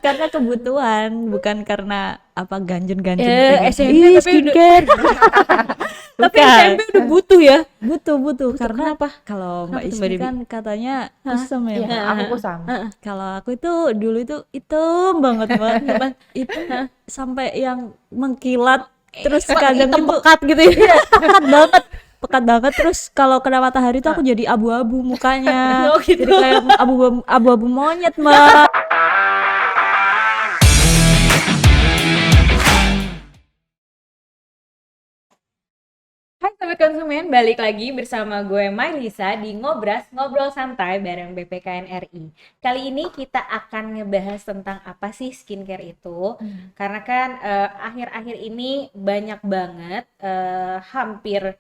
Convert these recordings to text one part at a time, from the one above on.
karena kebutuhan, bukan karena apa ganjen-ganjen SMP tapi skincare. tapi Bukan. SMP udah butuh ya. Butuh karena kenapa? kalau Mbak Kenapa tuh, Ismi Mbak Debi? kan katanya kusam ya. Iya, Mbak. aku kusam. Kalau aku itu dulu itu hitam banget Mbak. Itu sampai yang mengkilat, terus kadang hitam itu pekat gitu ya. iya, pekat banget terus kalau kena matahari tuh aku jadi abu-abu mukanya. Oh, gitu. Jadi kayak abu-abu monyet Mbak. Hai Sobat Konsumen, balik lagi bersama gue Mailisa di Ngobras, Ngobrol Santai bareng BPKN RI. Kali ini kita akan ngebahas tentang apa sih skincare itu. Karena kan akhir-akhir ini banyak banget, hampir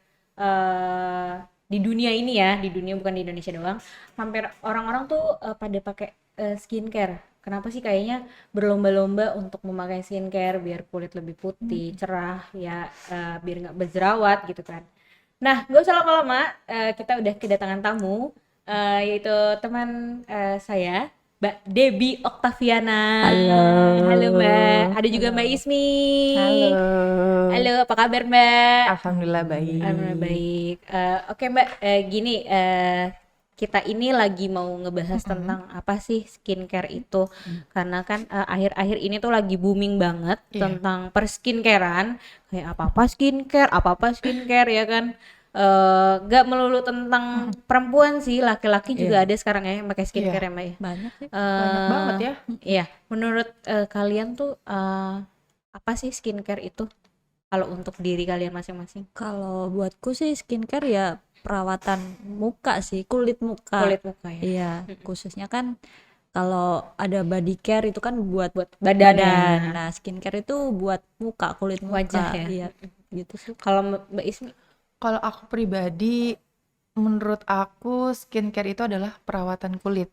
di dunia ini ya, di dunia bukan di Indonesia doang, hampir orang-orang tuh pada pakai skincare. Kenapa sih kayaknya berlomba-lomba untuk memakai skincare biar kulit lebih putih, cerah, ya biar nggak berjerawat gitu kan. Nah, gak usah lama-lama, kita udah kedatangan tamu, yaitu teman saya, Mbak Debbie Oktaviana. Halo Mbak, ada juga Mbak Ismi. Halo, apa kabar Mbak? Alhamdulillah baik. Alhamdulillah baik. Oke Mbak, gini, kita ini lagi mau ngebahas tentang apa sih skincare itu, karena kan akhir-akhir ini tuh lagi booming banget tentang perskincarean, kayak apa-apa skincare ya kan. Gak melulu tentang perempuan sih, laki-laki juga ada sekarang ya yang pakai skincare ya Mbak ya. Banyak sih. Banyak banget ya. Iya, menurut kalian tuh apa sih skincare itu kalau untuk diri kalian masing-masing? Kalau buatku sih skincare ya perawatan muka sih, kulit muka. Kulit muka ya. Iya, khususnya kan kalau ada body care itu kan buat Badan. Nah, skincare itu buat muka, kulit muka. Wajah ya. Iya, gitu sih. Kalau Mbak Ismi? Kalau aku pribadi, menurut aku skincare itu adalah perawatan kulit.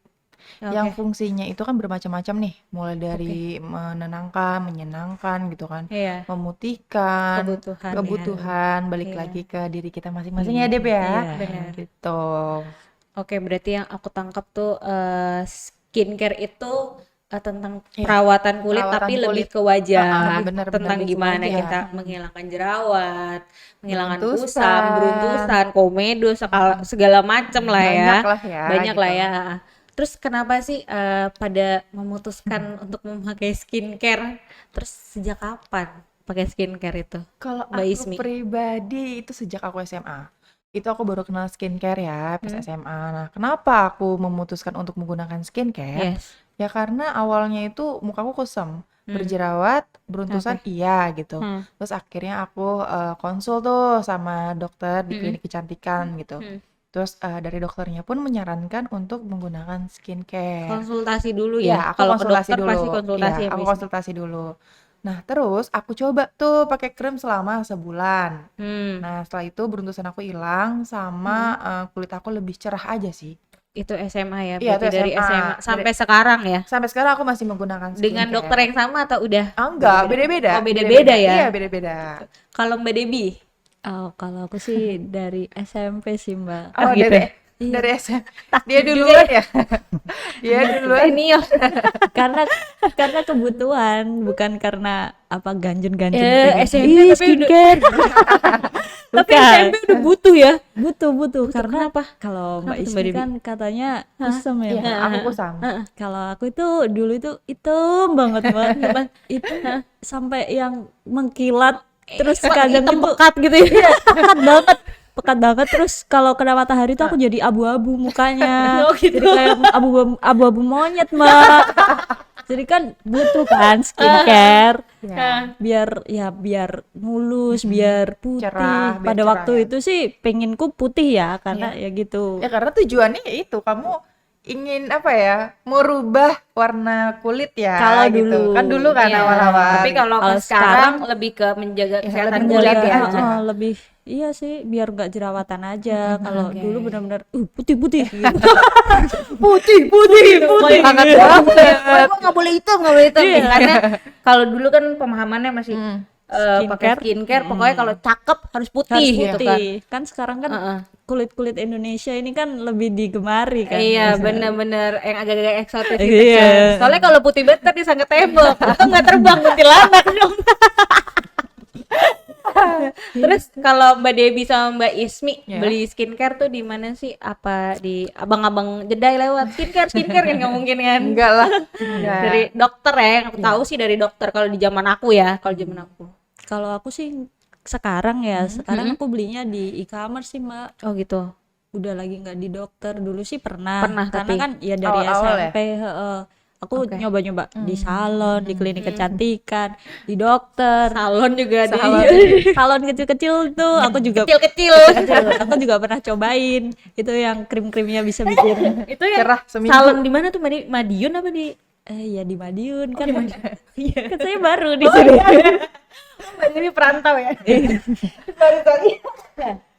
Yang fungsinya itu kan bermacam-macam nih, mulai dari menenangkan, menyenangkan gitu kan, Iya. memutihkan, Kebutuhan, balik Iya. lagi ke diri kita masing-masing ya Deb ya. Iya. Benar. Gitu. Oke, berarti yang aku tangkap tuh skincare itu tentang Iya, perawatan kulit perawatan tapi kulit. lebih ke wajah, Benar-benar tentang lebih ke gimana wajah. kita menghilangkan jerawat, menghilangkan Beruntusan. kusam, beruntusan, komedo, segala macam lah ya. Banyak lah ya. Banyak gitu. lah ya. Terus kenapa sih pada memutuskan untuk memakai skincare? Terus sejak kapan pakai skincare itu? Kalau Mbak aku Ismi. pribadi itu sejak aku SMA. Itu aku baru kenal skincare ya pas SMA. Nah, kenapa aku memutuskan untuk menggunakan skincare? Yes. Ya karena awalnya itu mukaku kusam, berjerawat, beruntusan iya gitu. Terus akhirnya aku konsul tuh sama dokter di klinik kecantikan gitu. Terus dari dokternya pun menyarankan untuk menggunakan skincare. Konsultasi dulu Iya, ya. aku Kalau ke konsultasi dokter dulu. pasti konsultasi Iya, ya, aku Mbak Ismi? konsultasi dulu. Nah, terus aku coba tuh pakai krim selama sebulan. Nah, setelah itu beruntusan aku hilang sama kulit aku lebih cerah aja sih. Itu SMA ya, Iya, berarti itu dari SMA. SMA sampai sekarang ya. Sampai sekarang aku masih menggunakan Dengan skincare. dokter yang sama atau udah? Enggak, beda-beda. Oh, beda-beda ya? Iya, beda-beda. Kalau Mbak Debbie? Oh, kalau aku sih dari SMP sih Mbak. Oh, gitu. dari SMP. Dia duluan ya? Dia duluan. Senior. karena kebutuhan, bukan karena apa ganjen-ganjen SMP tapi skincare. Tapi Bukan. SMP udah butuh ya? Butuh karena Kenapa? kalau Mbak Kenapa tuh, Ismi Mbak Debbie? kan katanya kusam ya. Iya, Mbak. aku kusam. Kalau aku itu dulu itu hitam banget Mbak. Itu sampai yang mengkilat, terus kadang hitam itu pekat gitu ya? iya, pekat banget terus kalau kena matahari tuh aku jadi abu-abu mukanya. Oh, gitu. Jadi kayak abu-abu monyet Mbak. Jadi kan butuh kan skincare Ya. biar mulus, biar putih. Cerah, biar Pada cerah waktu ya. itu sih penginku putih ya, karena ya gitu. Ya karena tujuannya ya itu kamu ingin apa ya, merubah warna kulit ya. Kalau gitu. dulu. Kan dulu kan Iya. awal-awal. Tapi kalau Kalau sekarang lebih ke menjaga Ya, kesehatan lebih kulit menjaga ya. aja. lebih iya sih biar nggak jerawatan aja. Kalau dulu benar-benar putih gitu. Putih. Hangat banget. Nggak boleh hitam. Karena kalau dulu kan pemahamannya masih pakai skincare, pokoknya kalau cakep harus putih harus gitu kan. putih. Kan sekarang kan kulit-kulit Indonesia ini kan lebih digemari kan. Iya, bener-bener yang agak-agak eksotis gitu Iya. kan. Soalnya kalau putih banget ntar disangka tembok, atau nggak terbang kuntilanak dong. Terus kalau Mbak Debbie sama Mbak Ismi beli skincare tuh di mana sih? Apa di abang-abang jedai lewat skincare kan nggak mungkin kan? Enggak lah. Dari dokter ya, yang aku tahu sih dari dokter kalau di zaman aku ya, kalau zaman aku. Kalau aku sih sekarang aku belinya di e-commerce sih Mbak. Oh gitu. Udah lagi nggak di dokter. Dulu sih pernah Pernah, karena tapi kan ya dari awal-awal SMP aku nyoba-nyoba di salon, di klinik kecantikan, di dokter, Salon juga di salon kecil-kecil tuh aku juga kecil-kecil. aku juga pernah cobain itu yang krim-krimnya bisa bikin Itu yang Cerah seminggu. salon di mana tuh? Madiun apa di? ya di Madiun kan. Iya, kan saya baru di sini. Ini perantau ya.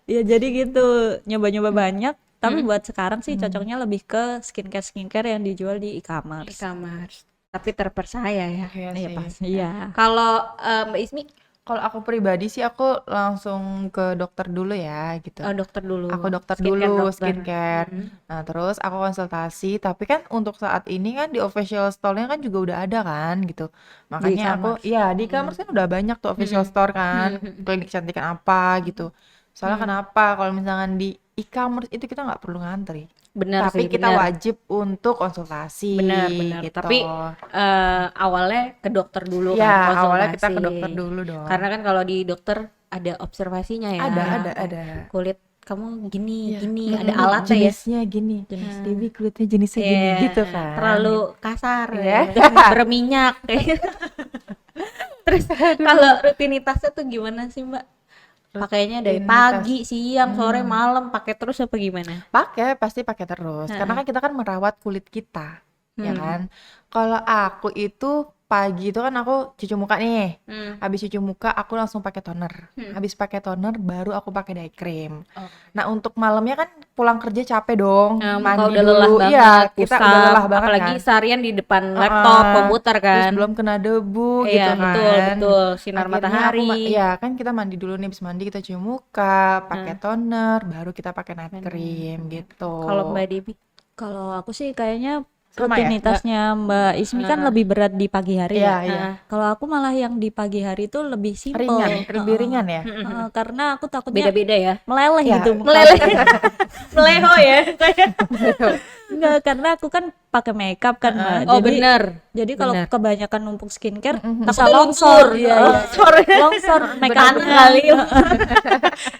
Ya jadi gitu, nyoba-nyoba banyak, tapi buat sekarang sih cocoknya lebih ke skincare yang dijual di e-commerce. E-commerce. Tapi terpercaya ya. Iya Iya sih. pas. Iya. Kalau Mbak Ismi, Kalau aku pribadi sih aku langsung ke dokter dulu ya gitu. dokter dulu. Aku dokter Skincare dulu, dokter. skincare. Nah, terus aku konsultasi, tapi kan untuk saat ini kan di official store-nya kan juga udah ada kan gitu. Makanya aku di e-commerce kan udah banyak tuh official store kan, klinik kecantikan apa gitu. Soalnya kenapa? Kalau misalkan di e-commerce itu kita nggak perlu ngantri. Bener Tapi sih, kita bener. wajib untuk konsultasi Benar. gitu. Tapi awalnya ke dokter dulu ya, kan, awalnya kita ke konsultasi. dokter dulu dong. Karena kan kalau di dokter ada observasinya ya. ada. Kulit kamu gini, Ini ada alatnya ya. jenisnya gini. Debbie kulitnya jenisnya gini Iya, gitu kan. terlalu kasar Iya. ya. Berminyak. Terus kalau rutinitasnya tuh gimana sih Mbak? Pakainya dari Rutinitas. pagi, siang, sore, malam, pakai terus apa gimana? Pasti pakai terus. Karena kan kita kan merawat kulit kita, ya kan. Kalau aku itu pagi itu kan aku cuci muka nih. Habis cuci muka aku langsung pakai toner. Habis pakai toner baru aku pakai day cream. Nah, untuk malamnya kan pulang kerja capek dong, Muka mandi udah lelah dulu. banget, Iya, kita udah kusam, lelah banget apalagi kan. seharian di depan laptop, komputer Terus kan. belum kena debu Iya, gitu kan. betul, sinar Akhirnya matahari. Iya kan kita mandi dulu nih, habis mandi kita cuci muka, pakai toner, baru kita pakai night cream gitu. Kalau Mbak Debbie, Kalau aku sih kayaknya Sama ya, rutinitasnya Mbak Ismi kan lebih berat di pagi hari Iya, ya. iya. Kalau aku malah yang di pagi hari itu lebih simpel. Ringan, lebih ringan ya. Karena aku takutnya beda-beda ya. meleleh Ya, gitu muka. Meleleh, meleho ya. Enggak, karena aku kan pakai makeup kan Mbak. Oh Jadi- bener. Jadi kalau Benar. kebanyakan numpuk skincare bisa Takutnya longsor. luntur. Iya, iya. Longsor makeupnya. kali.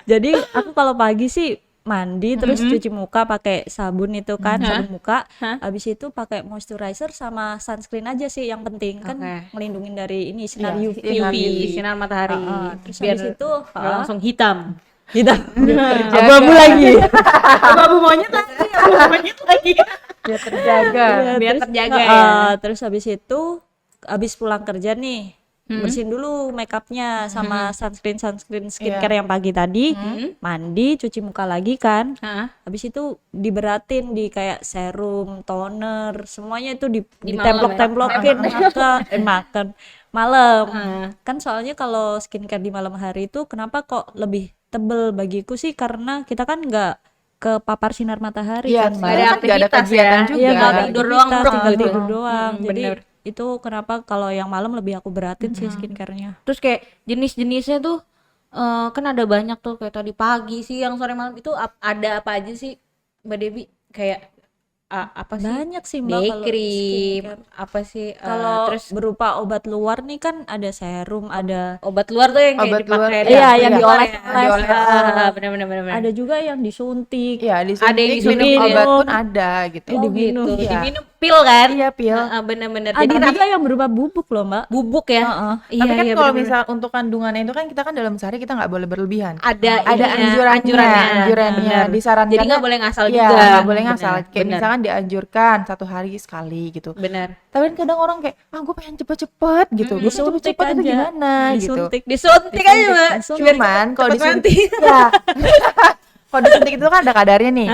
Jadi aku kalau pagi sih mandi terus cuci muka pakai sabun itu kan, sabun muka. Habis itu pakai moisturizer sama sunscreen aja sih yang penting kan Oke. ngelindungin dari ini sinar Iya, UV. sinar UV, UV. sinar matahari. Terus Biar habis itu nggak langsung hitam. kita Abu-abu lagi. Abu monyet lagi, abu monyet lagi. Biar terjaga. Biar terjaga ya. Terus habis itu habis pulang kerja nih bersihin dulu makeupnya sama sunscreen skincare yang pagi tadi, mandi, cuci muka lagi kan. Habis itu diberatin di kayak serum, toner, semuanya itu ditemplok-templokin makan malam. Kan soalnya kalau skincare di malam hari itu kenapa kok lebih tebel bagiku sih karena kita kan nggak kepapar sinar matahari Iya, kan, Nggak Mbak. ada nggak ada aktivitas kegiatan ya. juga. Iya, nggak ada tidur aktivitas, doang, brok tinggal gitu. tidur doang. Jadi bener. itu kenapa kalau yang malam lebih aku beratin sih skincare-nya. Terus kayak jenis-jenisnya tuh kan ada banyak tuh kayak tadi pagi, siang, sore, malam itu ada apa aja sih Mbak Debbie? Kayak apa sih? Banyak sih Mbak Day kalau cream, skincare. apa sih? Kalau Terus berupa obat luar nih kan ada serum, ada obat luar tuh yang kayak Obat luar, dipakai. iya, yang luar dioles-oles. Benar-benar. ada juga yang disuntik. Iya, Ada yang disuntik, minum disuntik. obat pun ada gitu. Oh diminum. gitu. Iya. Diminum pil kan? Iya, pil. Benar-benar. Ada Jadi juga yang berupa bubuk loh Mbak. bubuk ya. Heeh. Iya, Tapi kan iya, kalau benar-benar. misal untuk kandungannya itu kan kita kan dalam sehari kita nggak boleh berlebihan. ada Ada ininya, anjurannya, Benar. disarankan. Jadi nggak boleh ngasal Iya, juga. nggak boleh ngasal. Kayak Benar. misalkan dianjurkan 1 hari sekali gitu. Benar. Tapi kan kadang orang kayak, gue pengen cepet-cepet gitu. Gue Disuntik cepet-cepet itu aja. gimana gitu. Disuntik aja Mbak. Disuntik. Biar Cuman kalau cepet disuntik, mati. ya. Kalau disuntik itu kan ada kadarnya nih.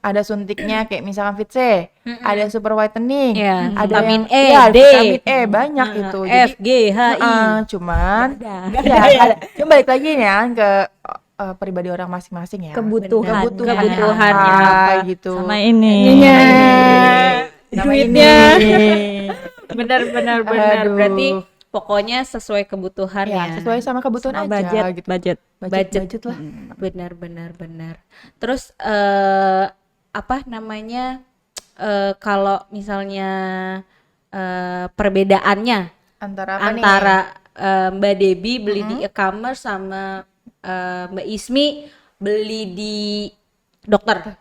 ada suntiknya kayak misalkan Fit C, ada super whitening, Iya, ada vitamin yang E, iya, D. vitamin E banyak itu. F, G, H, I. Cuman Nggak ya ada. Cuma balik lagi nih ya ke pribadi orang masing-masing ya. Kebutuhannya apa gitu. sama ini. Sama Duitnya. ini. Benar. Aduh. Berarti pokoknya sesuai kebutuhan Ya, ya. sesuai sama kebutuhan Sama aja budget, gitu. budget. Budget lah. Benar. Terus apa namanya? Kalau misalnya perbedaannya Antara apa nih? antara Mbak Debbie beli di e-commerce sama Mbak Ismi beli di dokter.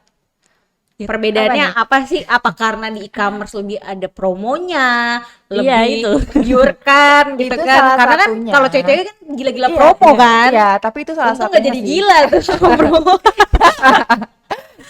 Perbedaannya apa sih? Apa karena di e-commerce lebih ada promonya, Iya, lebih itu. menggiurkan gitu Itu kan? salah Karena kan satunya. kalau cewek-cewek kan gila-gila Iya, promo iya, kan? Iya, tapi itu salah Untung satunya nggak jadi sih. gila tuh sama promo.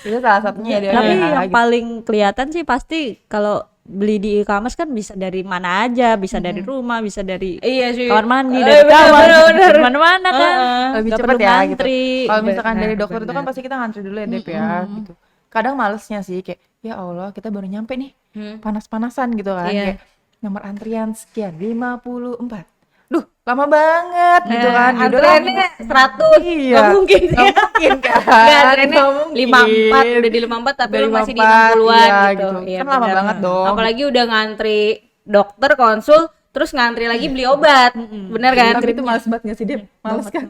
Itu salah satunya dia. Tapi gitu. yang paling kelihatan sih pasti kalau beli di e-commerce kan bisa dari mana aja, bisa dari rumah, bisa dari Iya sih. kamar mandi, dari kamar, dari mana-mana kan. Lebih Nggak cepet perlu ya gitu. ngantri. Kalau misalkan dari Benar, dokter itu kan benar. pasti kita ngantri dulu ya Dep ya gitu. Kadang malesnya sih kayak ya Allah kita baru nyampe nih panas-panasan gitu kan Iya. kayak nomor antrian sekian 54. Duh lama banget gitu kan. Ya udahlah, Antreannya 100. Iya. Nggak mungkin. Nggak mungkin kan. Nggak, antreannya Nggak mungkin. 54, udah di 54 tapi lu masih di 54, 60-an iya, gitu. gitu. Kan lama banget dong. Apalagi udah ngantri dokter konsul, terus ngantri lagi beli obat. Bener kan? Tapi itu males banget gak sih Dep? Males kan?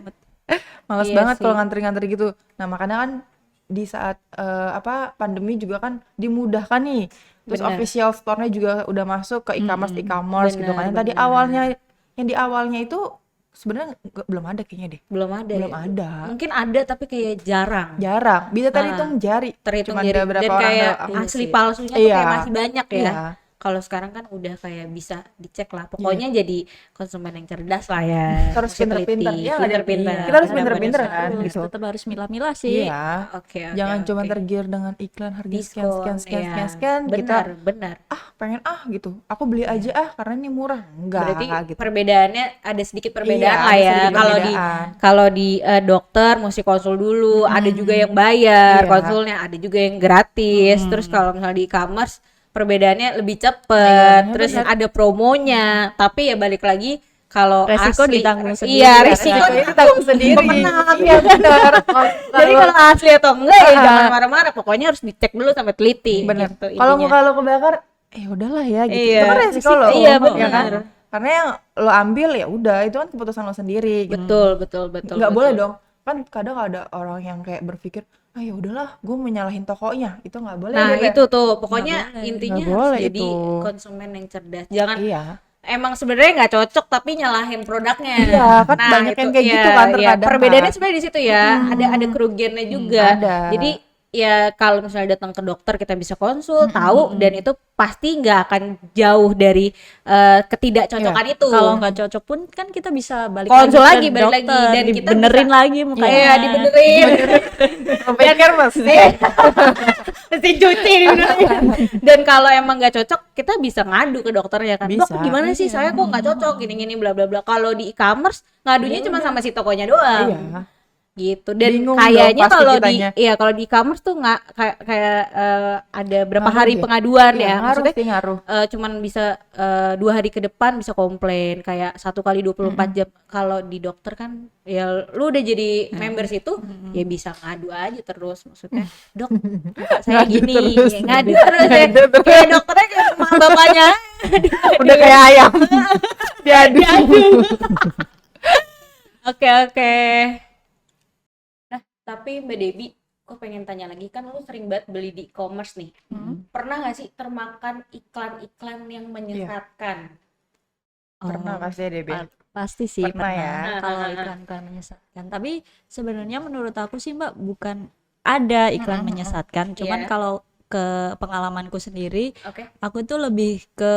Males Iya banget sih. kalau ngantri-ngantri gitu. Nah makanya kan di saat pandemi juga kan dimudahkan nih. Terus Bener. official store-nya juga udah masuk ke e-commerce gitu kan. Yang tadi yang di awalnya itu sebenarnya belum ada kayaknya deh. Belum ada. Belum ya? ada. Mungkin ada tapi kayak jarang. Jarang. Bisa terhitung jari. Terhitung Cuman jadi ada berapa dan orang kayak doang. asli palsunya tuh Iya. kayak masih banyak ya. Iya. Kalau sekarang kan udah kayak bisa dicek lah. Pokoknya jadi konsumen yang cerdas lah ya. Harus Mesti pinter-pinter. teliti, Iya nggak, Dep? pinter-pinter. Kita harus Benar-benar. pinter-pinter kan Terus gitu. tetap harus milah-milah sih. Iya. Oke. Jangan cuma oke. tergiur dengan iklan harga sekian Diskon, sekian iya. sekian. Kita Benar. pengen gitu. Aku beli aja karena ini murah. Enggak Berarti gitu. perbedaannya ada sedikit perbedaan Iya, lah ada ya. sedikit perbedaan. Kalau di dokter mesti konsul dulu, ada juga yang bayar Iya. konsulnya, ada juga yang gratis. Terus kalau misalnya di e-commerce perbedaannya lebih cepet, Iya, terus benar. ada promonya. Tapi ya balik lagi kalau Resiko asli, ditanggung sendiri. Iya, Ya, resiko Resikonya ditanggung sendiri. pemenang. Iya benar. Jadi kalau asli atau enggak ya jangan marah-marah. Pokoknya harus dicek dulu sampai teliti. benar. Gitu, Kalau intinya. muka lo kebakar, udahlah ya gitu. Iya. Itu kan resiko lo. Iya, ya benar. kan? Karena yang lo ambil ya udah itu kan keputusan lo sendiri. Gitu. Betul. Nggak boleh dong. Kan kadang ada orang yang kayak berpikir, ya udahlah, gue menyalahin tokonya. Itu nggak boleh. Nah, Dep. itu tuh pokoknya intinya Nggak harus boleh jadi itu. konsumen yang cerdas. Jangan Iya. emang sebenarnya nggak cocok tapi nyalahin produknya. Iya, kan banyak yang kayak gitu kan terkadang Perbedaannya kan. sebenarnya di situ ya. Ada kerugiannya juga. ada. Jadi ya kalau misalnya datang ke dokter kita bisa konsul, tahu dan itu pasti nggak akan jauh dari ketidakcocokan itu. Kalau nggak cocok pun kan kita bisa balik Konsul ke lagi, balik lagi. dokter, Dan kita dibenerin bisa- lagi mukanya. Iya, dibenerin. Pikir mesti. Mesti cuci dibenerin. Dan kalau emang nggak cocok kita bisa ngadu ke dokternya kan. Dok Bisa. gimana sih saya kok nggak cocok gini-gini bla bla bla. Kalau di e-commerce ngadunya cuma sama si tokonya doang. Iya. Gitu. Dan Bingung kayaknya dong pasti kalau kitanya. kalau di e-commerce tuh nggak kayak ada berapa Ngaruh hari ya? pengaduan Iya, ya. ngaruh Maksudnya sih, ngaruh. cuman bisa 2 hari ke depan bisa komplain kayak 1 kali 24 jam. Kalau di dokter kan ya lu udah jadi member situ ya bisa ngadu aja terus, maksudnya dok muka saya Ngadu gini terus. ya, ngadu terus ya kayak dokternya kayak sama bapaknya Udah kayak ayam. Diadu. oke. Nah tapi Mbak Debbie, gue pengen tanya lagi, kan lu sering banget beli di e-commerce nih. Pernah gak sih termakan iklan-iklan yang menyesatkan? Pernah pasti ya, Debbie. Pasti sih Pernah pernah, ya. kalau iklan-iklan menyesatkan. Tapi sebenarnya menurut aku sih Mbak bukan ada iklan menyesatkan, cuman Iya. kalau ke pengalamanku sendiri, Oke. aku tuh lebih ke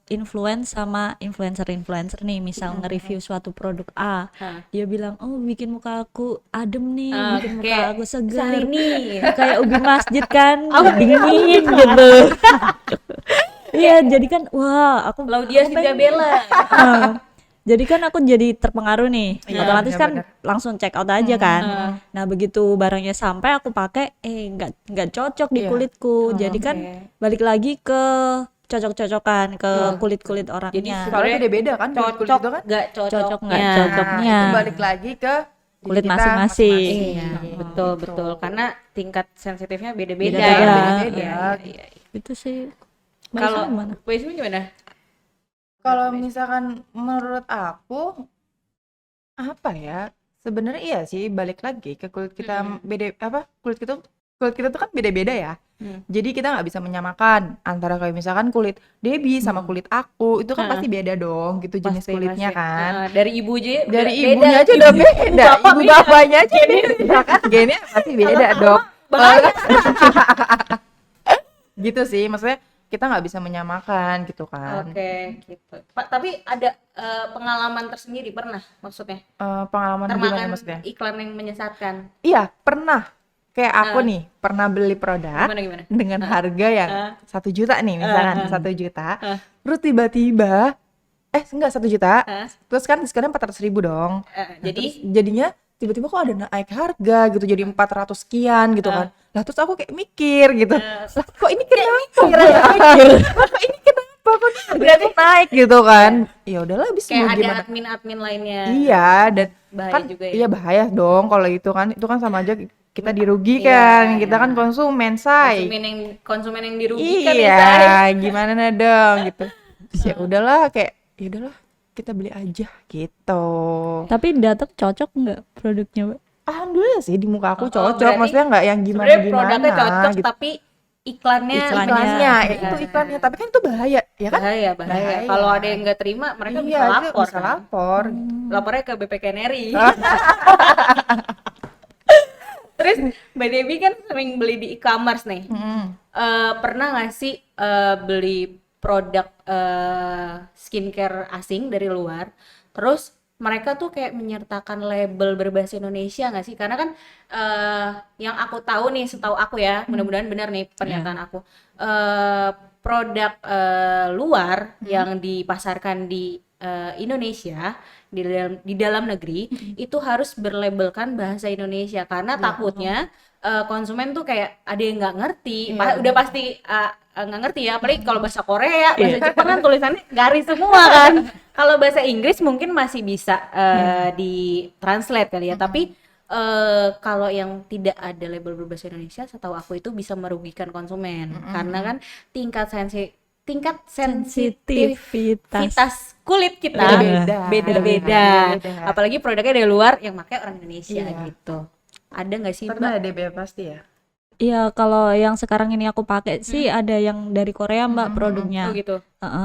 influence sama influencer-influencer nih, misal nge-review suatu produk A, dia bilang, oh bikin muka aku adem nih, bikin muka kayak aku seger, Syahrini. kayak ubi masjid kan, dingin gitu. Iya, jadi kan, wah aku Laudia pengen- Singa Bella. Ah, Jadi kan aku jadi terpengaruh nih, Iya, otomatis kan benar-benar. langsung check out aja kan. Nah begitu barangnya sampai aku pakai, nggak cocok di Iya. kulitku. Jadi kan balik lagi ke cocok-cocokan ke kulit-kulit Jadi orangnya. Soalnya beda-beda kan kulit-kulit cocok itu kan. nggak Cocok nggak cocoknya. cocoknya. Itu balik lagi ke diri Kulit kita masing-masing. Iya, betul Gitu. betul. Karena tingkat sensitifnya beda-beda. Beda-beda. ya. Beda-beda. Iya, iya. Itu sih. Kalau gimana? Wismi gimana? Kalau misalkan menurut aku apa ya? Sebenarnya iya sih balik lagi ke kulit kita beda apa? Kulit kita tuh kan beda-beda ya. Jadi kita nggak bisa menyamakan antara kayak misalkan kulit Debbie sama kulit aku itu kan pasti beda dong gitu jenis Pasti, kulitnya pasti. kan. Dari ibu aja Dari beda. ibunya aja udah beda, bapak ibu beda. bapaknya aja beda kan. Gennya pasti beda dong. Gitu sih, maksudnya kita nggak bisa menyamakan gitu kan. Oke, gitu. Pak, tapi ada pengalaman tersendiri pernah maksudnya? Pengalaman gimana Termakan maksudnya? iklan yang menyesatkan. Iya, pernah. Kayak aku nih, pernah beli produk Gimana? dengan harga yang 1 juta nih, misalkan 1 juta. Terus tiba-tiba, enggak 1 juta. Terus kan diskonnya 400.000 dong. Nah, Jadi terus jadinya tiba-tiba kok ada naik harga gitu, jadi 400 sekian gitu kan. Lah terus aku kayak mikir gitu. Lah kok ini kenapa? Kok ini kenapa? Kok ini harganya naik gitu kan? Ya udahlah habis kayak mau ada gimana. admin-admin lainnya. Iya, dan Bahaya kan juga ya. iya bahaya dong kalau itu kan sama aja kita Iya, dirugikan. Kita kan konsumen, say. konsumen yang dirugikan ya, Iya, Say. gimana dong gitu. Terus ya udahlah kayak ya udahlah kita beli aja gitu. Tapi datang cocok nggak produknya, Mbak? Alhamdulillah sih di muka aku Oh, cocok, berarti maksudnya nggak yang Sebenarnya gimana-gimana produknya cocok gitu. tapi iklannya Iklannya, itu iklannya, tapi kan itu bahaya, ya kan? bahaya. Bahaya. Kalau ada yang nggak terima, mereka bisa Iya, itu lapor. bisa kan? lapor. Lapornya ke BPKNRI. Terus Mbak Debbie kan sering beli di e-commerce nih. Pernah nggak sih beli produk skincare asing dari luar, terus mereka tuh kayak menyertakan label berbahasa Indonesia nggak sih? Karena kan yang aku tahu nih, setahu aku ya, mudah-mudahan benar nih pernyataan aku, produk luar yang dipasarkan di Indonesia di dalam negeri itu harus berlabelkan bahasa Indonesia karena takutnya konsumen tuh kayak ada yang nggak ngerti. Udah pasti nggak ngerti ya, apalagi kalau bahasa Korea, bahasa Jepang kan tulisannya garis semua kan. Kalau bahasa Inggris mungkin masih bisa di translate kali ya, tapi kalau yang tidak ada label berbahasa Indonesia, setahu aku itu bisa merugikan konsumen karena kan tingkat sensitivitas kulit kita beda-beda. Beda-beda. Apalagi produknya dari luar yang pakai orang Indonesia gitu. Ada nggak sih, Mbak? Pernah deh pasti ya. Iya, kalau yang sekarang ini aku pakai sih ada yang dari Korea, Mbak, produknya. Oh gitu.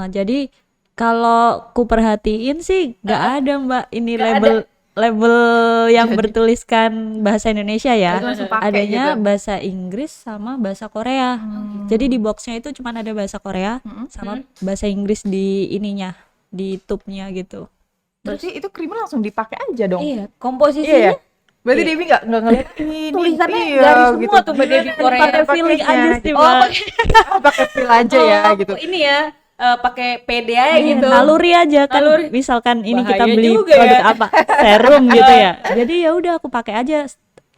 Jadi kalau ku perhatiin sih nggak ada, Mbak, ini Nggak label yang bertuliskan bahasa Indonesia ya. Itu langsung pakai Adanya gitu. bahasa Inggris sama bahasa Korea. Jadi di boxnya itu cuma ada bahasa Korea sama bahasa Inggris di ininya, di tube-nya gitu. Berarti itu krimnya langsung dipakai aja dong. Iya, Iya komposisinya ya? Berarti Debbie nggak ngeliat ini tulisannya iya, garis semua gitu. tuh Mbak Debbie Korea. Pakai feeling pakainya aja sih, gitu. Mbak. Pakai feel aja ya gitu. Ini ya pakai PD aja gitu. Naluri aja kan, Naluri. misalkan ini kita Bahaya beli juga produk ya. apa, serum gitu ya. Jadi ya udah aku pakai aja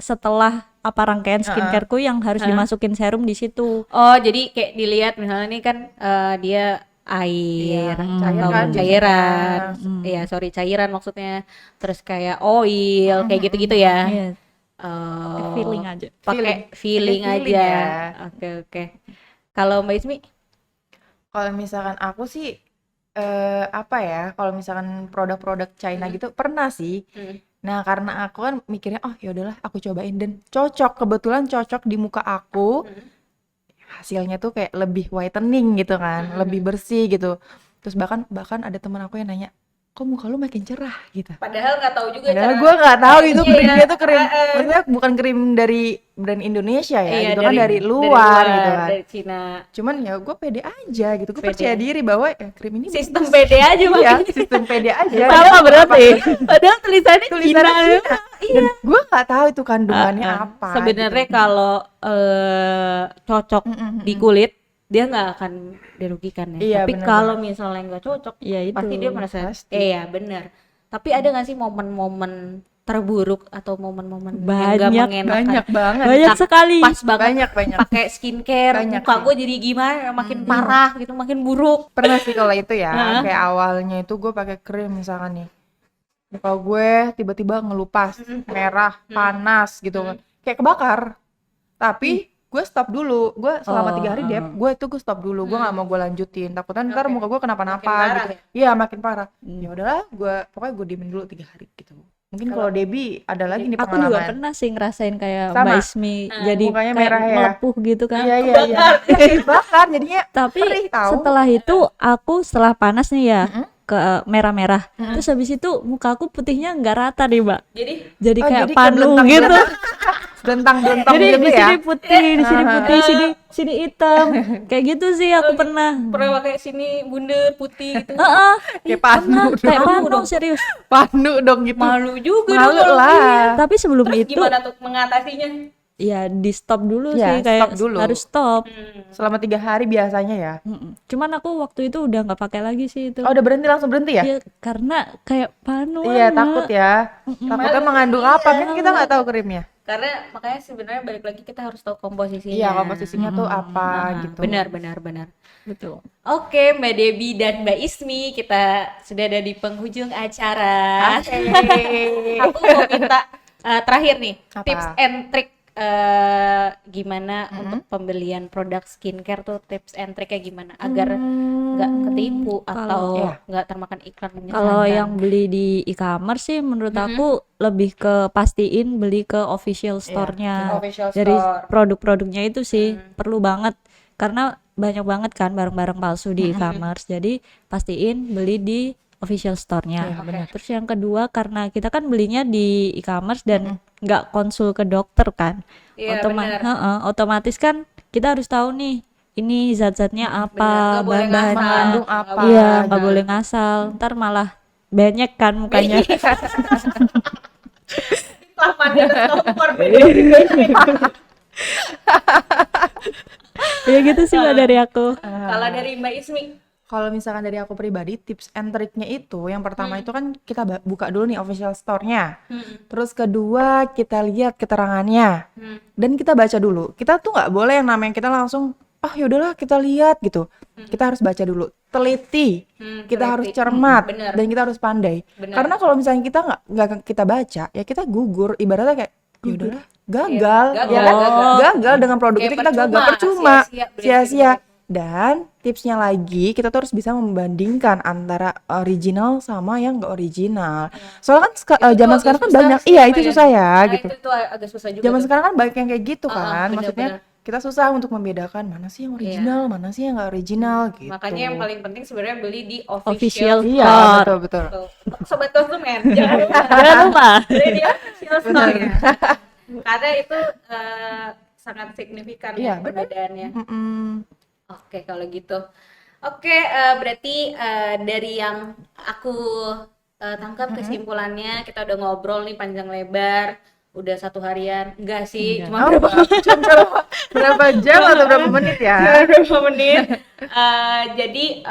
setelah apa rangkaian skincareku yang harus dimasukin serum di situ. Oh, jadi kayak dilihat misalnya ini kan dia air Iya, atau cairan cairan. Iya, sorry, cairan maksudnya. Terus kayak oil, kayak gitu-gitu ya. Iya, Oh, feeling aja. pakai feeling Feeling aja. ya. Oke. Kalau Mbak Ismi? Kalau misalkan aku sih apa ya? Kalau misalkan produk-produk China gitu pernah sih. Nah, karena aku kan mikirnya oh ya udahlah aku cobain dan kebetulan cocok di muka aku. Hasilnya tuh kayak lebih whitening gitu kan, lebih bersih gitu. Terus bahkan ada teman aku yang nanya, kok muka lu makin cerah gitu. Padahal nggak tahu juga Padahal cara- gue nggak tahu itu Iya, krimnya tuh krim, eh. maksudnya bukan krim dari brand Indonesia ya, Iya, gitu kan dari luar gitu kan. dari Cina. Cuman ya gue pede aja gitu, gue Pede. percaya diri bahwa krim ini Sistem bagus. PD aja Iya, makanya. sistem pede aja. Sama berarti. Padahal tulisannya Tulisannya Cina. Cina. Dan gue nggak tahu itu kandungannya apa. Sebenarnya gitu. kalau cocok di kulit dia nggak akan dirugikan ya. Iya, Tapi benar kalau misalnya nggak cocok, Ya itu. pasti dia merasa, Pasti. iya benar. Tapi ada nggak sih momen-momen terburuk atau momen-momen yang nggak Banyak, mengenakan? Banyak banget. Banyak sekali. Pas banget Banyak. pakai skincare, Banyak muka sih. gue jadi gimana, makin parah gitu, makin buruk. Pernah sih kalau itu ya. Heeh. Kayak awalnya itu gue pakai krim misalkan nih. Muka gue tiba-tiba ngelupas, merah, panas gitu kan. Kayak kebakar. Tapi gue stop dulu. Gue selama 3 hari deh, gue stop dulu. Gue nggak mau gue lanjutin. Takutnya ntar Oke. muka gue kenapa-napa Makin parah gitu. ya? Iya makin parah. Ya udahlah, pokoknya gue diemin dulu 3 hari gitu. Mungkin kalau Debbie ada lagi nih Aku juga pengalaman. pernah sih ngerasain kayak Sama. Mbak Ismi jadi mukanya kayak merah ya? melepuh gitu kan. Iya. Bakar jadinya. Tapi Perih tahu. setelah itu aku setelah panas nih ya Mm-mm. ke merah-merah. Terus habis itu muka aku putihnya nggak rata nih, Mbak. Jadi Jadi Oh, kayak jadi kayak panu gitu. Belentang-belentang Jadi gitu di ya. sini putih, di sini putih, sini hitam. Kayak gitu sih aku pernah. pernah pakai sini bundar putih gitu. Heeh, Kayak panu kayak dong. panu serius. Panu dong gitu. Malu juga Malu dong kalau lah. begini. Tapi sebelum Terus itu gimana tuh mengatasinya? ya di stop dulu Ya, sih, kayak stop dulu. harus stop. Selama 3 hari biasanya ya. Cuman aku waktu itu udah nggak pakai lagi sih itu. Oh, udah berhenti, langsung berhenti ya? Iya, karena kayak panu Iya, aja. takut ya. Takutnya mengandung apa kan kita nggak tahu krimnya. Karena makanya sebenarnya balik lagi kita harus tahu komposisinya. Iya, komposisinya tuh apa gitu. Benar. Betul. Oke, Mbak Debbie dan Mbak Ismi, kita sudah ada di penghujung acara. Aku mau minta terakhir nih, Apa? tips and trick gimana untuk pembelian produk skincare tuh, tips and tricknya gimana agar nggak ketipu atau nggak termakan iklan menyesatkan. Kalau yang beli di e-commerce sih menurut aku lebih ke pastiin beli ke official store-nya. Official Dari store. produk-produknya itu sih perlu banget karena banyak banget kan barang-barang palsu di e-commerce. Jadi pastiin beli di official store-nya. Terus yang kedua karena kita kan belinya di e-commerce dan nggak konsul ke dokter kan. Iya, benar. Otomatis kan kita harus tahu nih ini zat-zatnya apa, Nggak boleh bahan-bahannya. Mengandung apa. Iya, nggak boleh ngasal. Ntar malah banyak kan mukanya. Lapan di atas kompor. Ya gitu sih Mbak dari aku. Kalau dari Mbak Ismi, Kalau misalkan dari aku pribadi, tips and triknya itu yang pertama itu kan kita buka dulu nih official store-nya. Terus kedua kita lihat keterangannya. Dan kita baca dulu. Kita tuh nggak boleh yang namanya kita langsung yaudahlah kita lihat gitu. Kita harus baca dulu, teliti. Kita harus cermat bener. dan kita harus pandai. Bener. Karena kalau misalnya kita nggak kita baca, ya kita gugur. Ibaratnya kayak yaudahlah gagal, ya kan? Gagal dengan produk Kayak itu kita gagal percuma, percuma, sia-sia, sia-sia. Dan tipsnya lagi kita tuh harus bisa membandingkan antara original sama yang nggak original. Soalnya kan zaman agak sekarang kan susah banyak, sih, iya Mbak, itu ya. susah ya Nah, gitu. itu tuh agak susah juga Zaman tuh. sekarang kan banyak yang kayak gitu kan, maksudnya bener-bener. kita susah untuk membedakan mana sih yang original, mana sih yang nggak original gitu. Makanya yang paling penting sebenarnya beli di Official official. Iya, store. betul. Tuh. Sobat konsumen, jangan lupa Jangan lupa. beli di official store ya. Karena itu sangat signifikan ya Iya, bener. perbedaannya. Mm-mm. Oke, kalau gitu. Oke, berarti dari yang aku tangkap kesimpulannya, kita udah ngobrol nih panjang lebar, udah 1 harian. Enggak sih, cuma Berapa jam atau berapa menit ya? berapa menit. Jadi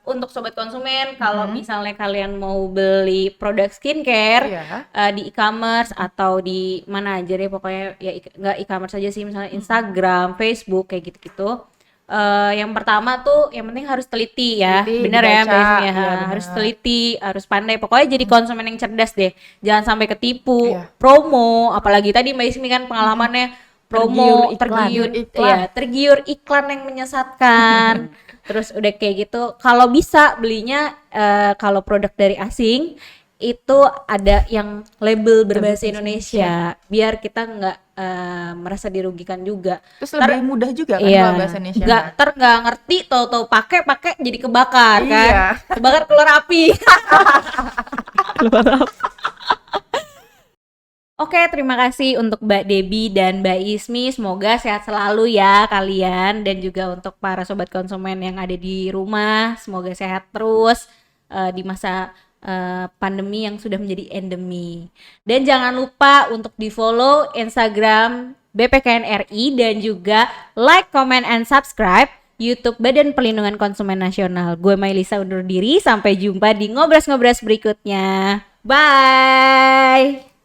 untuk sobat konsumen, kalau misalnya kalian mau beli produk skincare Iya. di e-commerce atau di mana aja deh, pokoknya ya nggak e-commerce aja sih, misalnya Instagram, Facebook kayak gitu-gitu. Yang pertama tuh yang penting harus teliti ya. Teliti, Bener ya dibaca. Mbak Ismi ya. Iya, bener. Harus teliti, harus pandai. Pokoknya jadi konsumen yang cerdas deh. Jangan sampai ketipu. Iya. Promo, apalagi tadi Mbak Ismi kan pengalamannya promo, tergiur iklan. ya, tergiur iklan yang menyesatkan. Terus udah kayak gitu, kalau bisa belinya kalau produk dari asing itu ada yang label berbahasa Indonesia, biar kita nggak merasa dirugikan juga. Terus lebih mudah juga kan Iya, kalau bahasa Indonesia. nggak ngerti, tahu-tahu pakai jadi kebakar kan, Iya. kebakar keluar api. Oke, terima kasih untuk Mbak Debbie dan Mbak Ismi. Semoga sehat selalu ya kalian, dan juga untuk para sobat konsumen yang ada di rumah. Semoga sehat terus di masa pandemi yang sudah menjadi endemi. Dan jangan lupa untuk di-follow Instagram BPKN RI dan juga like, comment, and subscribe YouTube Badan Perlindungan Konsumen Nasional. Gue Mailisa undur diri, sampai jumpa di ngobras-ngobras berikutnya. Bye.